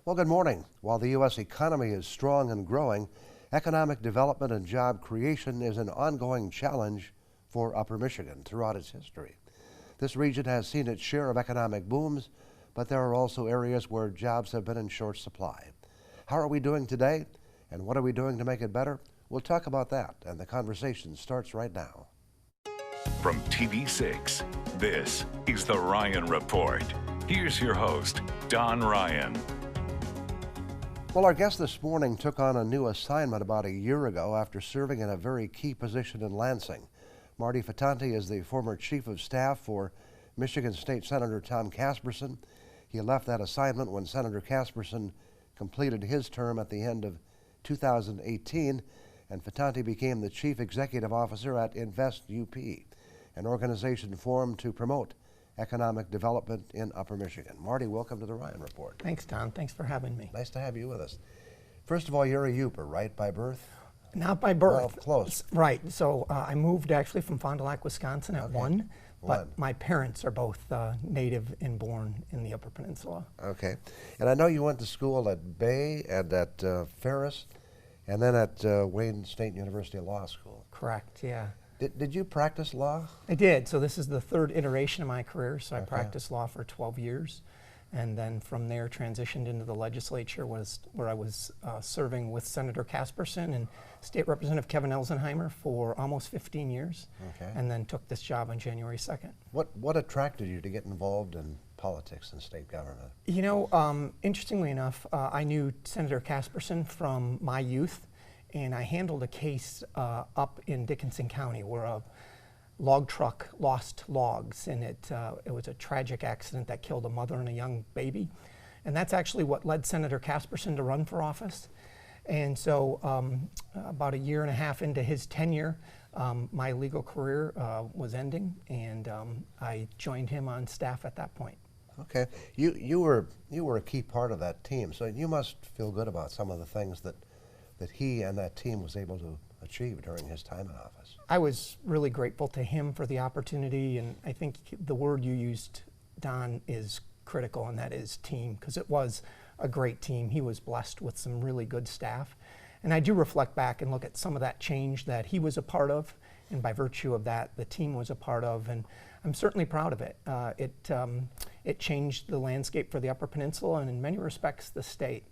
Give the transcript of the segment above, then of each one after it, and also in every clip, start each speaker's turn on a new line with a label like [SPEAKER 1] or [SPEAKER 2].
[SPEAKER 1] Well, good morning. While the U.S. economy is strong and growing, economic development and job creation is an ongoing challenge for Upper Michigan throughout its history. This region has seen its share of economic booms, but there are also areas where jobs have been in short supply. How are we doing today, and what are we doing to make it better? We'll talk about that, and the conversation starts right now.
[SPEAKER 2] From TV6, this is The Ryan Report. Here's your host, Don Ryan.
[SPEAKER 1] Well, our guest this morning took on a new assignment about a year ago after serving in a very key position in Lansing. Marty Fittante is the former Chief of Staff for Michigan State Senator Tom Casperson. He left that assignment when Senator Casperson completed his term at the end of 2018, and Fittante became the Chief Executive Officer at Invest UP, an organization formed to promote economic development in Upper Michigan. Marty, welcome to the Ryan Report.
[SPEAKER 3] Thanks, Don. Thanks for having me.
[SPEAKER 1] Nice to have you with us. First of all, you're a Yooper, right, by birth?
[SPEAKER 3] Not by birth.
[SPEAKER 1] Well, close.
[SPEAKER 3] Right. So I moved actually from Fond du Lac, Wisconsin at one, but my parents are both native and born in the Upper Peninsula.
[SPEAKER 1] Okay. And I know you went to school at Bay and at Ferris, and then at Wayne State University Law School.
[SPEAKER 3] Correct, yeah.
[SPEAKER 1] Did you practice law?
[SPEAKER 3] I did. So this is the third iteration of my career. So I practiced law for 12 years. And then from there transitioned into the legislature, where I was serving with Senator Casperson and State Representative Kevin Elsenheimer for almost 15 years.
[SPEAKER 1] Okay.
[SPEAKER 3] And then took this job on January 2nd.
[SPEAKER 1] What attracted you to get involved in politics and state government?
[SPEAKER 3] You know, interestingly enough, I knew Senator Casperson from my youth, and I handled a case up in Dickinson County where a log truck lost logs, and it was a tragic accident that killed a mother and a young baby. And that's actually what led Senator Casperson to run for office. And so about a year and a half into his tenure, my legal career was ending, and I joined him on staff at that point.
[SPEAKER 1] Okay. You were a key part of that team, so you must feel good about some of the things that he and that team was able to achieve during his time in office.
[SPEAKER 3] I was really grateful to him for the opportunity, and I think the word you used, Don, is critical, and that is team, because it was a great team. He was blessed with some really good staff. And I do reflect back and look at some of that change that he was a part of, and by virtue of that, the team was a part of, and I'm certainly proud of it. It changed the landscape for the Upper Peninsula, and in many respects, the state.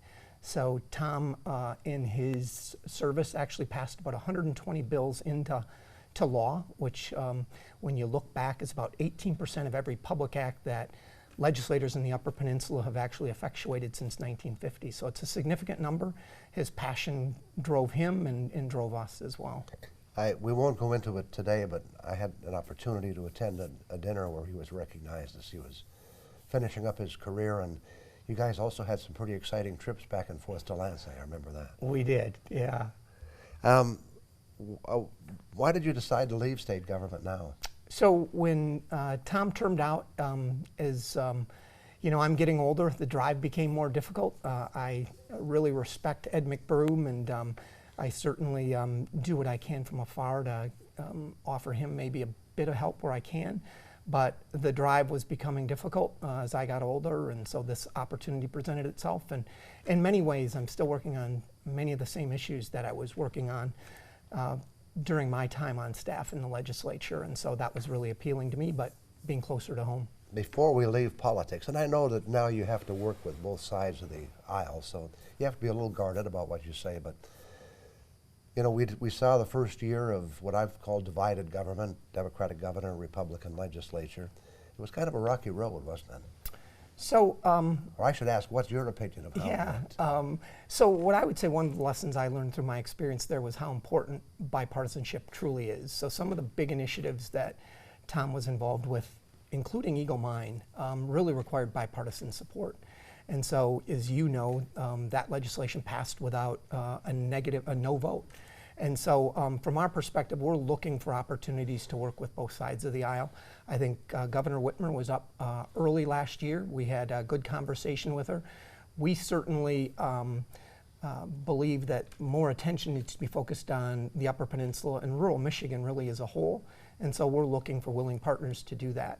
[SPEAKER 3] So Tom, in his service, actually passed about 120 bills into law, which, when you look back, is about 18% of every public act that legislators in the Upper Peninsula have actually effectuated since 1950. So it's a significant number. His passion drove him and drove us as well.
[SPEAKER 1] We won't go into it today, but I had an opportunity to attend a dinner where he was recognized as he was finishing up his career, and you guys also had some pretty exciting trips back and forth to Lansing. I remember that.
[SPEAKER 3] We did, yeah.
[SPEAKER 1] Why did you decide to leave state government now?
[SPEAKER 3] So when Tom termed out, you know, I'm getting older, the drive became more difficult. I really respect Ed McBroom, and I certainly do what I can from afar to offer him maybe a bit of help where I can. But the drive was becoming difficult as I got older, and so this opportunity presented itself. And in many ways, I'm still working on many of the same issues that I was working on during my time on staff in the legislature, and so that was really appealing to me, but being closer to home.
[SPEAKER 1] Before we leave politics, and I know that now you have to work with both sides of the aisle, so you have to be a little guarded about what you say, but you know, we saw the first year of what I've called divided government, Democratic governor, Republican legislature. It was kind of a rocky road, wasn't it?
[SPEAKER 3] So,
[SPEAKER 1] or I should ask, what's your opinion of how it went?
[SPEAKER 3] So what I would say, one of the lessons I learned through my experience there was how important bipartisanship truly is. So some of the big initiatives that Tom was involved with, including Eagle Mine, really required bipartisan support. And so, as you know, that legislation passed without a no vote. And so from our perspective, we're looking for opportunities to work with both sides of the aisle. I think Governor Whitmer was up early last year. We had a good conversation with her. We certainly believe that more attention needs to be focused on the Upper Peninsula and rural Michigan really as a whole. And so we're looking for willing partners to do that.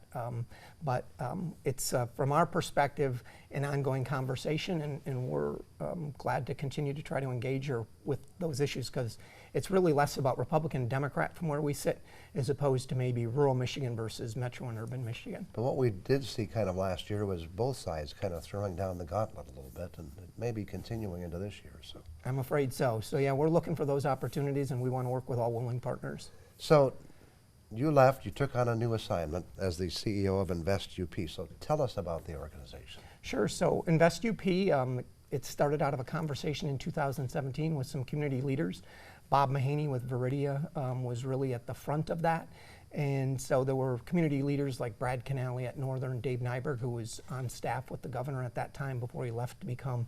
[SPEAKER 3] But it's, from our perspective, an ongoing conversation, and we're glad to continue to try to engage her with those issues, because it's really less about Republican and Democrat from where we sit, as opposed to maybe rural Michigan versus metro and urban Michigan.
[SPEAKER 1] But what we did see kind of last year was both sides kind of throwing down the gauntlet a little bit, and it may be continuing into this year. So
[SPEAKER 3] I'm afraid so. So yeah, we're looking for those opportunities, and we want to work with all willing partners.
[SPEAKER 1] So you left, you took on a new assignment as the CEO of Invest UP. So tell us about the organization.
[SPEAKER 3] Sure. So Invest UP, it started out of a conversation in 2017 with some community leaders. Bob Mahaney with Viridia was really at the front of that. And so there were community leaders like Brad Canale at Northern, Dave Nyberg, who was on staff with the governor at that time before he left to become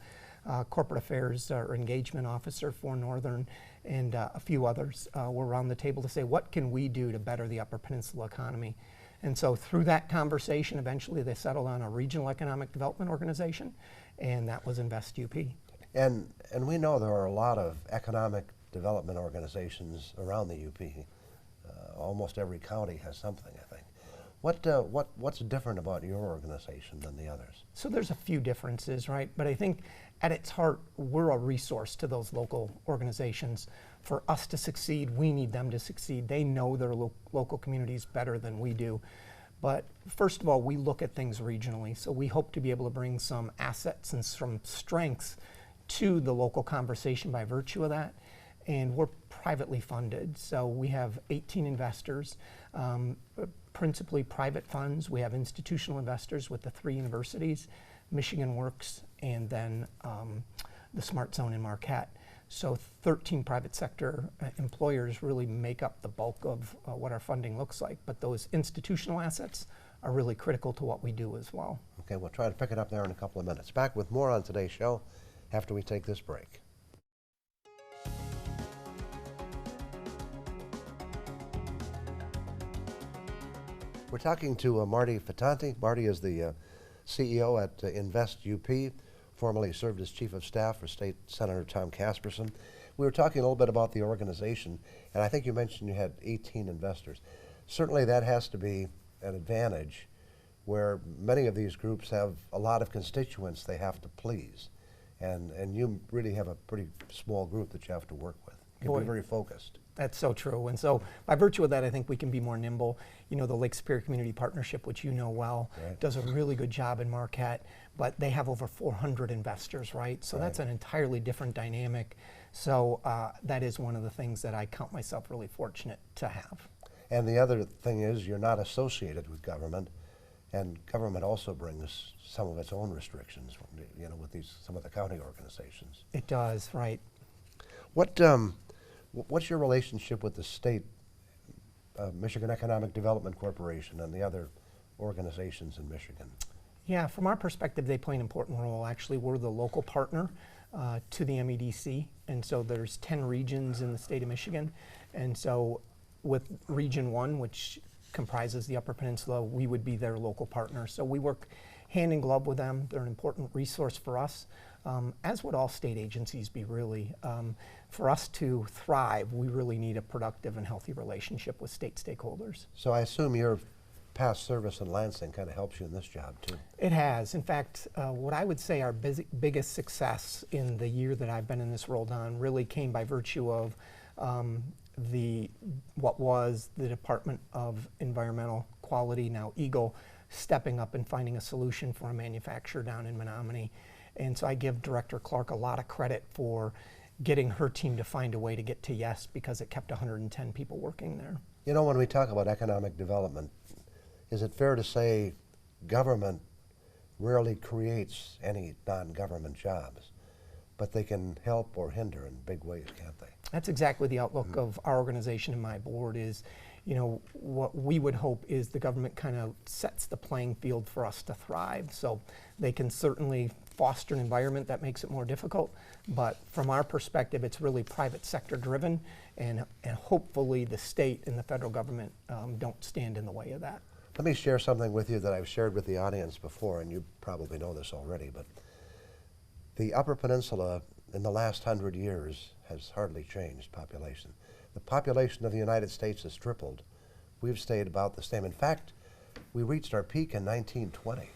[SPEAKER 3] corporate affairs or engagement officer for Northern, and a few others were around the table to say, what can we do to better the Upper Peninsula economy? And so through that conversation, eventually they settled on a regional economic development organization, and that was Invest UP.
[SPEAKER 1] And we know there are a lot of economic development organizations around the UP. Almost every county has something, I think. What's different about your organization than the others?
[SPEAKER 3] So there's a few differences, right? But I think at its heart, we're a resource to those local organizations. For us to succeed, we need them to succeed. They know their local communities better than we do. But first of all, we look at things regionally. So we hope to be able to bring some assets and some strengths to the local conversation by virtue of that. And we're privately funded. So we have 18 investors, principally private funds. We have institutional investors with the 3 universities, Michigan Works, and then the Smart Zone in Marquette. So 13 private sector employers really make up the bulk of what our funding looks like. But those institutional assets are really critical to what we do as well.
[SPEAKER 1] Okay, we'll try to pick it up there in a couple of minutes. Back with more on today's show after we take this break. We're talking to Marty Fittante. Marty is the CEO at Invest UP, formerly served as Chief of Staff for State Senator Tom Casperson. We were talking a little bit about the organization, and I think you mentioned you had 18 investors. Certainly that has to be an advantage, where many of these groups have a lot of constituents they have to please, and you really have a pretty small group that you have to work with. You can be very focused.
[SPEAKER 3] That's so true. And so by virtue of that, I think we can be more nimble. You know, the Lake Superior Community Partnership, which you know well,
[SPEAKER 1] right,
[SPEAKER 3] does a really good job in Marquette, but they have over 400 investors, right? So that's an entirely different dynamic. So that is one of the things that I count myself really fortunate to have.
[SPEAKER 1] And the other thing is you're not associated with government, and government also brings some of its own restrictions, you know, with some of the county organizations.
[SPEAKER 3] It does, right.
[SPEAKER 1] What's your relationship with the state, Michigan Economic Development Corporation, and the other organizations in Michigan?
[SPEAKER 3] Yeah, from our perspective, they play an important role. Actually, we're the local partner to the MEDC, and so there's 10 regions in the state of Michigan. And so with Region 1, which comprises the Upper Peninsula, we would be their local partner. So we work hand in glove with them. They're an important resource for us, as would all state agencies be, really. For us to thrive, we really need a productive and healthy relationship with state stakeholders.
[SPEAKER 1] So I assume your past service in Lansing kind of helps you in this job too.
[SPEAKER 3] It has. In fact, what I would say our biggest success in the year that I've been in this role, Don, really came by virtue of what was the Department of Environmental Quality, now EGLE, stepping up and finding a solution for a manufacturer down in Menominee. And so I give Director Clark a lot of credit for getting her team to find a way to get to yes, because it kept 110 people working there.
[SPEAKER 1] You know, when we talk about economic development, is it fair to say government rarely creates any non-government jobs, but they can help or hinder in big ways, can't they?
[SPEAKER 3] That's exactly the outlook of our organization and my board is, you know, what we would hope is the government kind of sets the playing field for us to thrive. So they can certainly foster an environment that makes it more difficult, but from our perspective, it's really private sector driven, and hopefully the state and the federal government don't stand in the way of that.
[SPEAKER 1] Let me share something with you that I've shared with the audience before, and you probably know this already, but the Upper Peninsula in the last 100 years has hardly changed population. The population of the United States has tripled, we've stayed about the same. In fact, we reached our peak in 1920.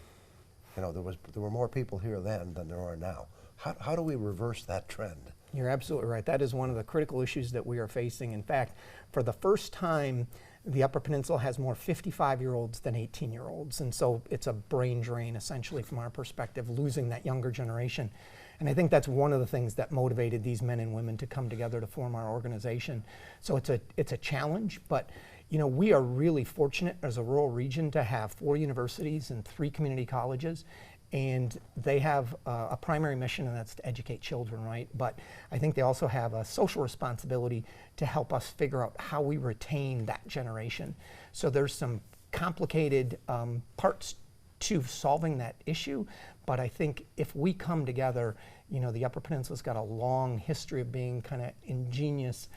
[SPEAKER 1] You know, there were more people here then than there are now. How do we reverse that trend?
[SPEAKER 3] You're absolutely right. That is one of the critical issues that we are facing. In fact, for the first time, the Upper Peninsula has more 55-year-olds than 18-year-olds. And so it's a brain drain, essentially, from our perspective, losing that younger generation. And I think that's one of the things that motivated these men and women to come together to form our organization. So it's a challenge, but you know, we are really fortunate as a rural region to have 4 universities and 3 community colleges. And they have a primary mission, and that's to educate children, right? But I think they also have a social responsibility to help us figure out how we retain that generation. So there's some complicated parts to solving that issue, but I think if we come together, you know, the Upper Peninsula's got a long history of being kind of ingenious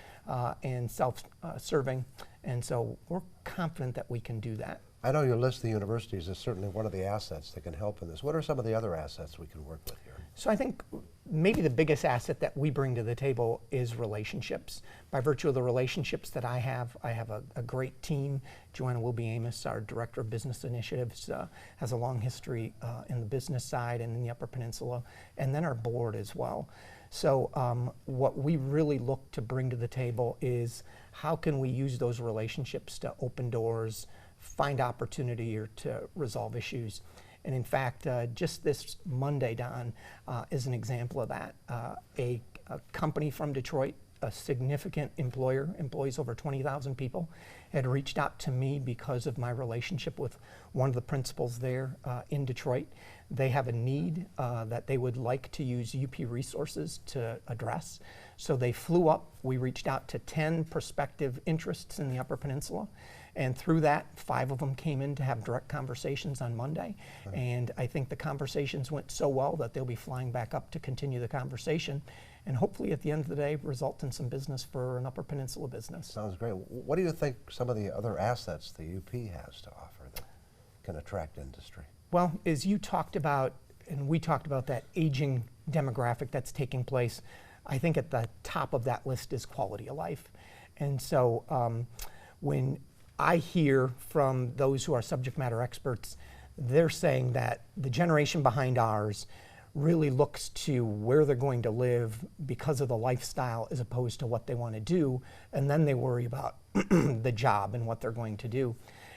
[SPEAKER 3] and self-serving, and so we're confident that we can do that.
[SPEAKER 1] I know you list the universities as certainly one of the assets that can help in this. What are some of the other assets we can work with here?
[SPEAKER 3] So I think maybe the biggest asset that we bring to the table is relationships. By virtue of the relationships that I have a great team. Joanna Wilby-Amos, our Director of Business Initiatives, has a long history in the business side and in the Upper Peninsula, and then our board as well. So what we really look to bring to the table is how can we use those relationships to open doors, find opportunity, or to resolve issues. And in fact, just this Monday, Don, is an example of that. A company from Detroit, a significant employer, employs over 20,000 people, had reached out to me because of my relationship with one of the principals there in Detroit. They have a need that they would like to use UP resources to address. So they flew up. We reached out to 10 prospective interests in the Upper Peninsula. And through that, 5 of them came in to have direct conversations on Monday. Right. And I think the conversations went so well that they'll be flying back up to continue the conversation. And hopefully at the end of the day, result in some business for an Upper Peninsula business.
[SPEAKER 1] Sounds great. What do you think some of the other assets the UP has to offer that can attract industry?
[SPEAKER 3] Well, as you talked about, and we talked about that aging demographic that's taking place, I think at the top of that list is quality of life. And so when I hear from those who are subject matter experts, they're saying that the generation behind ours really looks to where they're going to live because of the lifestyle as opposed to what they want to do, and then they worry about the job and what they're going to do.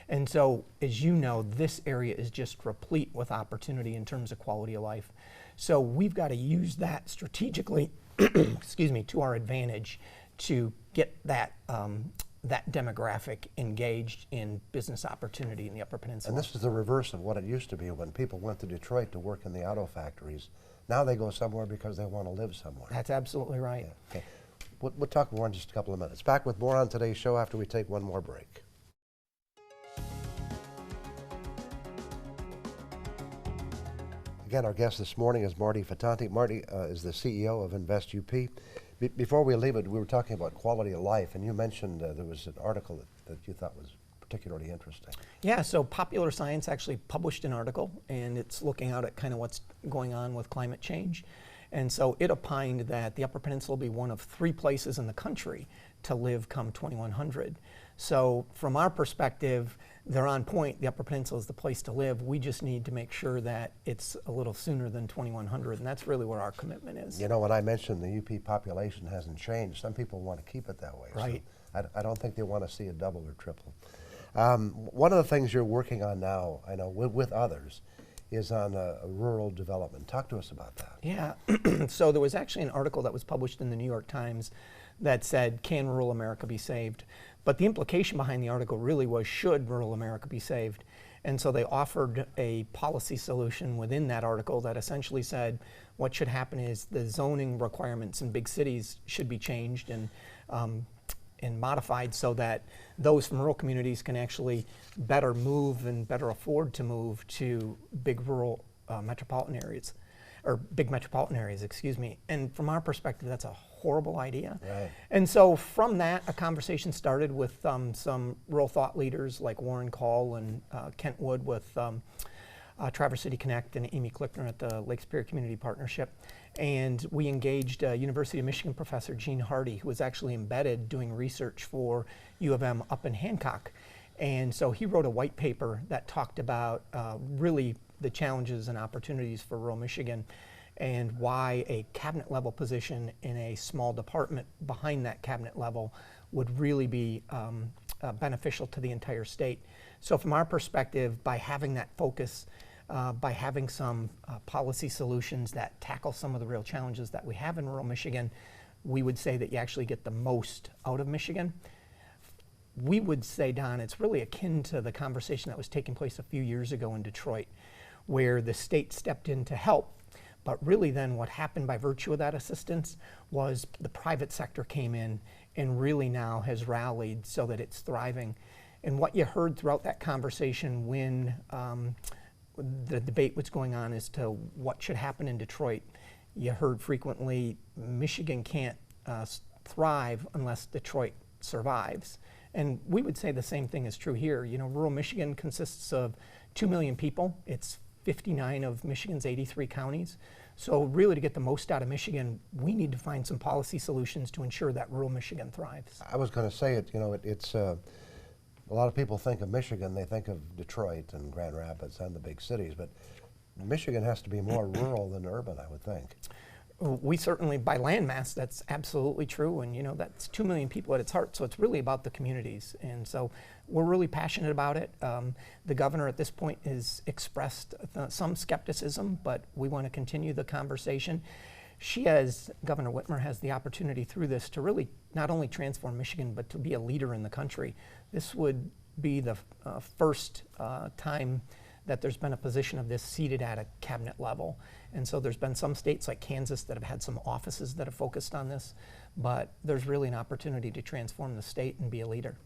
[SPEAKER 3] And so, as you know, this area is just replete with opportunity in terms of quality of life. So we've got to use that strategically, excuse me, to our advantage to get that that demographic engaged in business opportunity in the Upper Peninsula.
[SPEAKER 1] And this is the reverse of what it used to be when people went to Detroit to work in the auto factories. Now they go somewhere because they want to live somewhere.
[SPEAKER 3] That's absolutely right.
[SPEAKER 1] Yeah. Okay. We'll talk more in just a couple of minutes. Back with more on today's show after we take one more break. Again, our guest this morning is Marty Fattanti. Marty is the CEO of Invest UP. Before we leave it, we were talking about quality of life, and you mentioned there was an article that you thought was particularly interesting.
[SPEAKER 3] Yeah, so Popular Science actually published an article, and it's looking out at kind of what's going on with climate change. And so it opined that the Upper Peninsula will be one of 3 places in the country to live come 2100. So from our perspective, they're on point. The Upper Peninsula is the place to live. We just need to make sure that it's a little sooner than 2100, and that's really where our commitment is.
[SPEAKER 1] You know, when I mentioned the UP population hasn't changed, some people want to keep it that way.
[SPEAKER 3] Right.
[SPEAKER 1] So I don't think they want to see it double or triple. One of the things you're working on now, I know, with others, is on rural development. Talk to us about that.
[SPEAKER 3] Yeah, so there was actually an article that was published in the New York Times that said, can rural America be saved? But the implication behind the article really was, should rural America be saved? And so they offered a policy solution within that article that essentially said what should happen is the zoning requirements in big cities should be changed and modified so that those from rural communities can actually better move and better afford to move to big rural metropolitan areas, or big metropolitan areas, excuse me. And from our perspective, that's a horrible idea. Right. And so from that, a conversation started with some rural thought leaders like Warren Call and Kent Wood with Traverse City Connect and Amy Klickner at the Lake Superior Community Partnership. And we engaged University of Michigan professor Gene Hardy, who was actually embedded doing research for U of M up in Hancock. And so he wrote a white paper that talked about really the challenges and opportunities for rural Michigan, and why a cabinet level position in a small department behind that cabinet level would really be beneficial to the entire state. So from our perspective, by having that focus, by having some policy solutions that tackle some of the real challenges that we have in rural Michigan, we would say that you actually get the most out of Michigan. We would say, Don, it's really akin to the conversation that was taking place a few years ago in Detroit, where the state stepped in to help. But really then what happened by virtue of that assistance was the private sector came in and really now has rallied so that it's thriving. And what you heard throughout that conversation when the debate was going on as to what should happen in Detroit, you heard frequently, Michigan can't thrive unless Detroit survives. And we would say the same thing is true here. You know, rural Michigan consists of 2 million people. It's 59 of Michigan's 83 counties. So really, to get the most out of Michigan, we need to find some policy solutions to ensure that rural Michigan thrives.
[SPEAKER 1] I was going to say it, you know, it's a lot of people think of Michigan, they think of Detroit and Grand Rapids and the big cities, but Michigan has to be more rural than urban, I would think.
[SPEAKER 3] We certainly, by landmass, that's absolutely true, and you know, that's 2 million people at its heart, so it's really about the communities, and so we're really passionate about it. The governor at this point has expressed some skepticism, but we want to continue the conversation. Governor Whitmer has the opportunity through this to really not only transform Michigan, but to be a leader in the country. This would be the first time that there's been a position of this seated at a cabinet level. And so there's been some states like Kansas that have had some offices that have focused on this, but there's really an opportunity to transform the state and be a leader.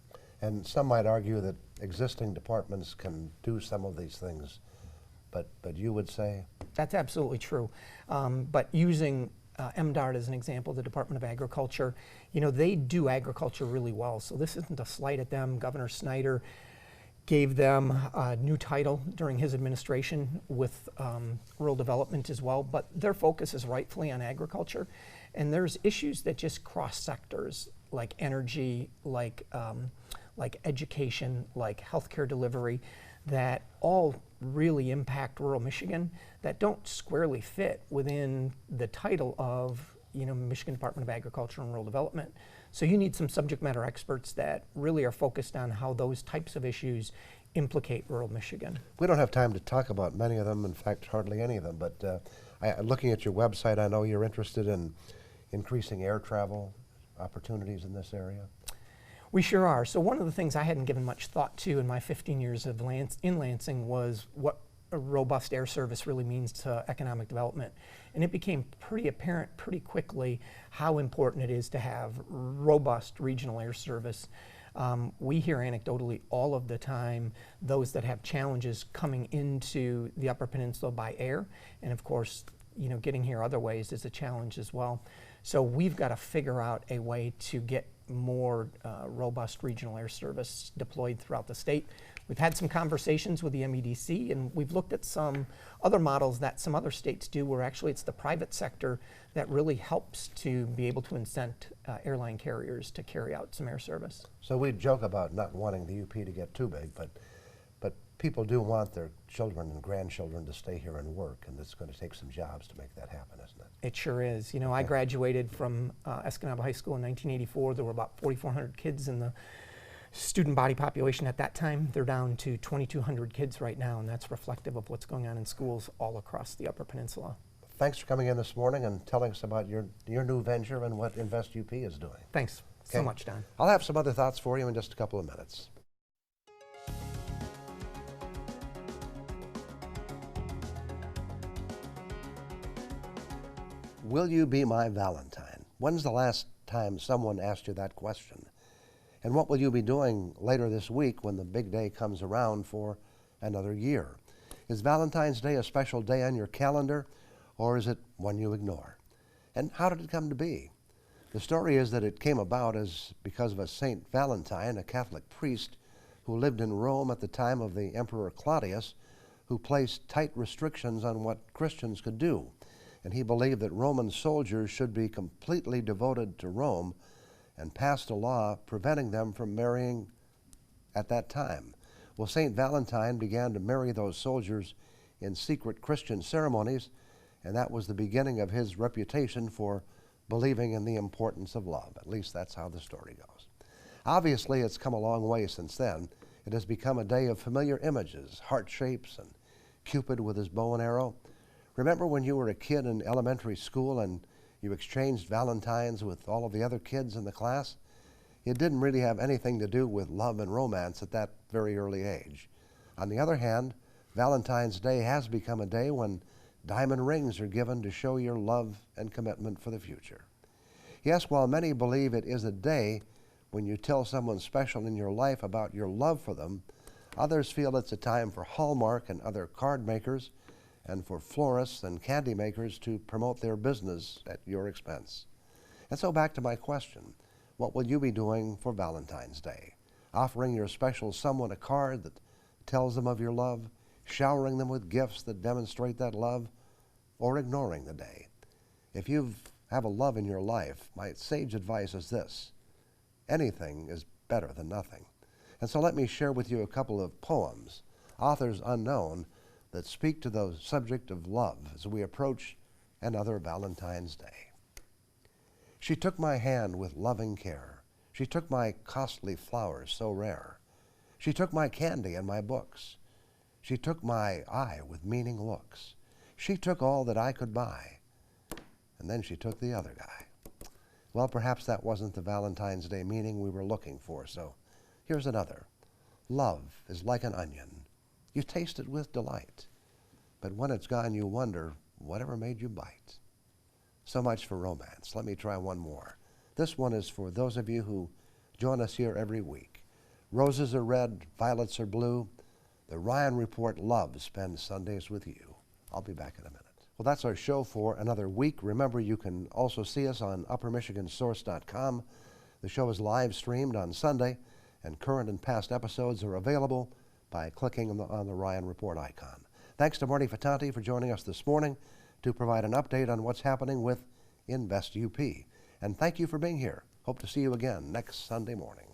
[SPEAKER 1] And some might argue that existing departments can do some of these things, but you would say?
[SPEAKER 3] That's absolutely true. But using MDARD as an example, the Department of Agriculture, you know, they do agriculture really well. So this isn't a slight at them. Governor Snyder gave them a new title during his administration with rural development as well, but their focus is rightfully on agriculture. And there's issues that just cross sectors, like energy, like education, like healthcare delivery, that all really impact rural Michigan that don't squarely fit within the title of, you know, Michigan Department of Agriculture and Rural Development. So you need some subject matter experts that really are focused on how those types of issues implicate rural Michigan.
[SPEAKER 1] We don't have time to talk about many of them, in fact, hardly any of them, but looking at your website, I know you're interested in increasing air travel opportunities in this area.
[SPEAKER 3] We sure are. So one of the things I hadn't given much thought to in my 15 years of in Lansing was what a robust air service really means to economic development. And it became pretty apparent pretty quickly how important it is to have robust regional air service. We hear anecdotally all of the time those that have challenges coming into the Upper Peninsula by air. And of course, you know, getting here other ways is a challenge as well. So we've got to figure out a way to get more robust regional air service deployed throughout the state. We've had some conversations with the MEDC, and we've looked at some other models that some other states do, where actually it's the private sector that really helps to be able to incent airline carriers to carry out some air service.
[SPEAKER 1] So we joke about not wanting the UP to get too big, but people do want their children and grandchildren to stay here and work, and it's going to take some jobs to make that happen, isn't it?
[SPEAKER 3] It sure is. You know, I graduated from Escanaba High School in 1984. There were about 4,400 kids in the student body population at that time. They're down to 2,200 kids right now, and that's reflective of what's going on in schools all across the Upper Peninsula.
[SPEAKER 1] Thanks for coming in this morning and telling us about your new venture and what Invest UP is doing.
[SPEAKER 3] Thanks so much, Don.
[SPEAKER 1] I'll have some other thoughts for you in just a couple of minutes. Will you be my Valentine? When's the last time someone asked you that question? And what will you be doing later this week when the big day comes around for another year? Is Valentine's Day a special day on your calendar, or is it one you ignore? And how did it come to be? The story is that it came about because of a Saint Valentine, a Catholic priest who lived in Rome at the time of the Emperor Claudius, who placed tight restrictions on what Christians could do. And he believed that Roman soldiers should be completely devoted to Rome, and passed a law preventing them from marrying at that time. Well, St. Valentine began to marry those soldiers in secret Christian ceremonies, and that was the beginning of his reputation for believing in the importance of love. At least that's how the story goes. Obviously, it's come a long way since then. It has become a day of familiar images, heart shapes, and Cupid with his bow and arrow. Remember when you were a kid in elementary school and you exchanged Valentines with all of the other kids in the class? It didn't really have anything to do with love and romance at that very early age. On the other hand, Valentine's Day has become a day when diamond rings are given to show your love and commitment for the future. Yes, while many believe it is a day when you tell someone special in your life about your love for them, others feel it's a time for Hallmark and other card makers and for florists and candy makers to promote their business at your expense. And so back to my question, what will you be doing for Valentine's Day? Offering your special someone a card that tells them of your love, showering them with gifts that demonstrate that love, or ignoring the day? If you have a love in your life, my sage advice is this: anything is better than nothing. And so let me share with you a couple of poems, authors unknown, that speak to the subject of love as we approach another Valentine's Day. She took my hand with loving care. She took my costly flowers so rare. She took my candy and my books. She took my eye with meaning looks. She took all that I could buy. And then she took the other guy. Well, perhaps that wasn't the Valentine's Day meaning we were looking for, so here's another. Love is like an onion. You taste it with delight, but when it's gone you wonder, whatever made you bite? So much for romance. Let me try one more. This one is for those of you who join us here every week. Roses are red, violets are blue. The Ryan Report loves spend Sundays with you. I'll be back in a minute. Well, that's our show for another week. Remember, you can also see us on UpperMichiganSource.com. The show is live streamed on Sunday, and current and past episodes are available by clicking on the Ryan Report icon. Thanks to Marty Fattanti for joining us this morning to provide an update on what's happening with Invest UP. And thank you for being here. Hope to see you again next Sunday morning.